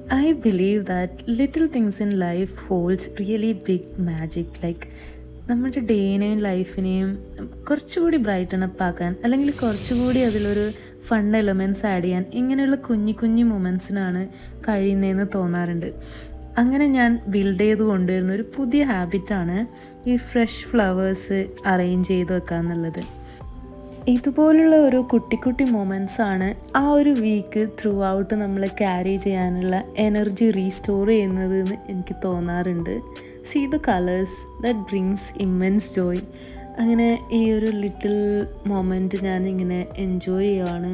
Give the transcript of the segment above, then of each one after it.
I believe that little things in life holds really big magic. Like നമ്മുടെ ഡേനെയും ലൈഫിനെയും കുറച്ചുകൂടി Brayton up ആക്കാൻ അല്ലെങ്കിൽ കുറച്ചുകൂടി അതിലൊരു ഫൺ എലമെൻറ്റ്സ് ആഡ് ചെയ്യാൻ ഇങ്ങനെയുള്ള കുഞ്ഞു കുഞ്ഞു മൊമെൻറ്റ്സിനാണ് കഴിയുന്നതെന്ന് തോന്നാറുണ്ട്. അങ്ങനെ ഞാൻ ബിൽഡ് ചെയ്ത് കൊണ്ടുവരുന്ന ഒരു പുതിയ ഹാബിറ്റാണ് ഈ ഫ്രഷ് ഫ്ലവേഴ്സ് അറേഞ്ച് ചെയ്ത് വെക്കുക എന്നുള്ളത്. ഇതുപോലുള്ള ഒരു കുട്ടി കുട്ടി മൊമെൻറ്റ്സാണ് ആ ഒരു വീക്ക് ത്രൂ ഔട്ട് നമ്മൾ ക്യാരി ചെയ്യാനുള്ള എനർജി റീസ്റ്റോർ ചെയ്യുന്നത് എന്ന് എനിക്ക് തോന്നാറുണ്ട്. See the colours that brings immense joy. അങ്ങനെ ഈ ഒരു ലിറ്റിൽ മൊമെൻറ്റ് ഞാനിങ്ങനെ എൻജോയ് ചെയ്യുകയാണ്.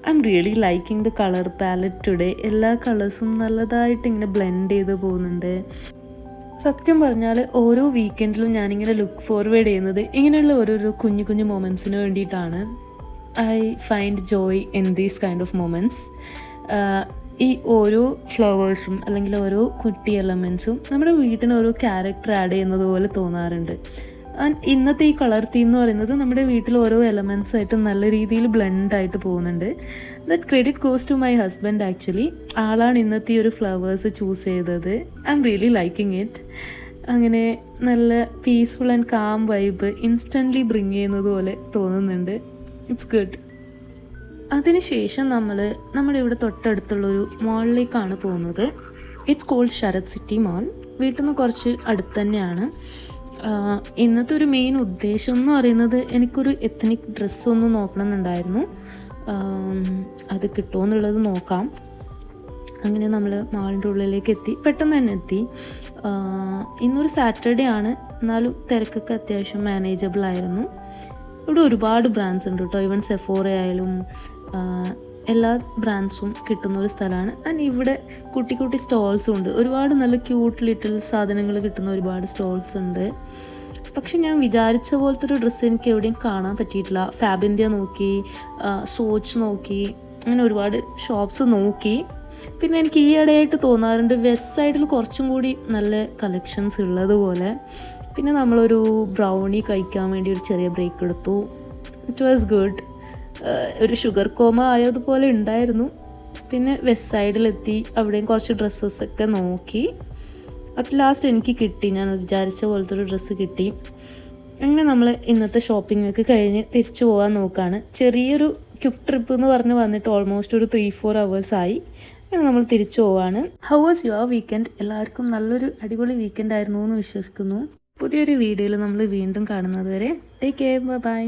I'm really liking the colour palette today. എല്ലാ കളേഴ്സും നല്ലതായിട്ട് ഇങ്ങനെ ബ്ലെൻഡ് ചെയ്ത് പോകുന്നുണ്ട്. സത്യം പറഞ്ഞാൽ ഓരോ വീക്കെൻഡിലും ഞാനിങ്ങനെ ലുക്ക് ഫോർവേഡ് ചെയ്യുന്നത് ഇങ്ങനെയുള്ള ഓരോരോ കുഞ്ഞു കുഞ്ഞു മൊമെൻറ്റ്സിന് വേണ്ടിയിട്ടാണ്. I find Joy in these kind of moments. ഈ ഓരോ ഫ്ലവേഴ്സും അല്ലെങ്കിൽ ഓരോ കുട്ടി എലമെൻറ്റ്സും നമ്മുടെ വീട്ടിന് ഓരോ ക്യാരക്ടർ ആഡ് ചെയ്യുന്നത് പോലെ തോന്നാറുണ്ട്. ആൻഡ് ഇന്നത്തെ ഈ കളർ തീം എന്ന് പറയുന്നത് നമ്മുടെ വീട്ടിൽ ഓരോ എലമെൻറ്റ്സ് ആയിട്ട് നല്ല രീതിയിൽ ബ്ലെൻഡായിട്ട് പോകുന്നുണ്ട്. That credit goes to my husband actually. ആളാണ് ഇന്നത്തെ ഈ ഒരു ഫ്ലവേഴ്സ് ചൂസ് ചെയ്തത്. I'm really liking it. അങ്ങനെ നല്ല peaceful and calm vibe instantly bring ചെയ്യുന്നത് പോലെ തോന്നുന്നുണ്ട്. It's good. അതിനുശേഷം നമ്മുടെ ഇവിടെ തൊട്ടടുത്തുള്ളൊരു മാളിലേക്കാണ് പോകുന്നത്. It's called Sarath city mall. വീട്ടിൽ നിന്ന് കുറച്ച് അടുത്ത് തന്നെയാണ്. ഇന്നത്തെ ഒരു മെയിൻ ഉദ്ദേശം എന്ന് പറയുന്നത് എനിക്കൊരു എത്നിക് ഡ്രസ്സൊന്ന് നോക്കണമെന്നുണ്ടായിരുന്നു. അത് കിട്ടുമോ എന്നുള്ളത് നോക്കാം. അങ്ങനെ നമ്മൾ മാളിൻ്റെ ഉള്ളിലേക്ക് എത്തി. പെട്ടെന്ന് തന്നെ എത്തി. ഇന്നൊരു സാറ്റർഡേ ആണ്, എന്നാലും തിരക്കൊക്കെ അത്യാവശ്യം മാനേജബിൾ ആയിരുന്നു. ഇവിടെ ഒരുപാട് ബ്രാൻഡ്സ് ഉണ്ട് കേട്ടോ. ഈവൻ സെഫോറ ആയാലും എല്ലാ ബ്രാൻഡ്സും കിട്ടുന്ന ഒരു സ്ഥലമാണ്. ആൻഡ് ഇവിടെ കുട്ടി കുട്ടി സ്റ്റോൾസും ഉണ്ട്. ഒരുപാട് നല്ല ക്യൂട്ട് ലിറ്റിൽ സാധനങ്ങൾ കിട്ടുന്ന ഒരുപാട് സ്റ്റോൾസ് ഉണ്ട്. പക്ഷെ ഞാൻ വിചാരിച്ച പോലത്തെ ഒരു ഡ്രസ്സ് എനിക്ക് എവിടെയും കാണാൻ പറ്റിയിട്ടില്ല. ഫാബ് ഇന്ത്യ നോക്കി, സോച്ച് നോക്കി, അങ്ങനെ ഒരുപാട് ഷോപ്സ് നോക്കി. പിന്നെ എനിക്ക് ഈ ഇടയായിട്ട് തോന്നാറുണ്ട് വെസ്റ്റ് സൈഡിൽ കുറച്ചും കൂടി നല്ല കളക്ഷൻസ് ഉള്ളതുപോലെ. പിന്നെ നമ്മളൊരു ബ്രൗണി കഴിക്കാൻ വേണ്ടി ഒരു ചെറിയ ബ്രേക്ക് എടുത്തു. It was good. ഒരു ഷുഗർ കോമ ആയതുപോലെ ഉണ്ടായിരുന്നു. പിന്നെ വെസ്റ്റ് സൈഡിലെത്തി. അവിടെയും കുറച്ച് ഡ്രസ്സസൊക്കെ നോക്കി. അറ്റ് ലാസ്റ്റ് എനിക്ക് കിട്ടി, ഞാൻ വിചാരിച്ച പോലത്തെ ഒരു ഡ്രസ്സ് കിട്ടി. അങ്ങനെ നമ്മൾ ഇന്നത്തെ ഷോപ്പിംഗ് ഒക്കെ കഴിഞ്ഞ് തിരിച്ചു പോകാൻ നോക്കുകയാണ്. ചെറിയൊരു ക്വിക്ക് ട്രിപ്പ് എന്ന് പറഞ്ഞ് വന്നിട്ട് ഓൾമോസ്റ്റ് ഒരു 3-4 hours ആയി. അങ്ങനെ നമ്മൾ തിരിച്ചു പോവാണ്. How was your weekend? എല്ലാവർക്കും നല്ലൊരു അടിപൊളി വീക്കെൻഡ് ആയിരുന്നു എന്ന് വിശ്വസിക്കുന്നു. പുതിയൊരു വീഡിയോയിൽ നമ്മൾ വീണ്ടും കാണുന്നത് വരെ ടേക്ക് കെയർ. ബൈ.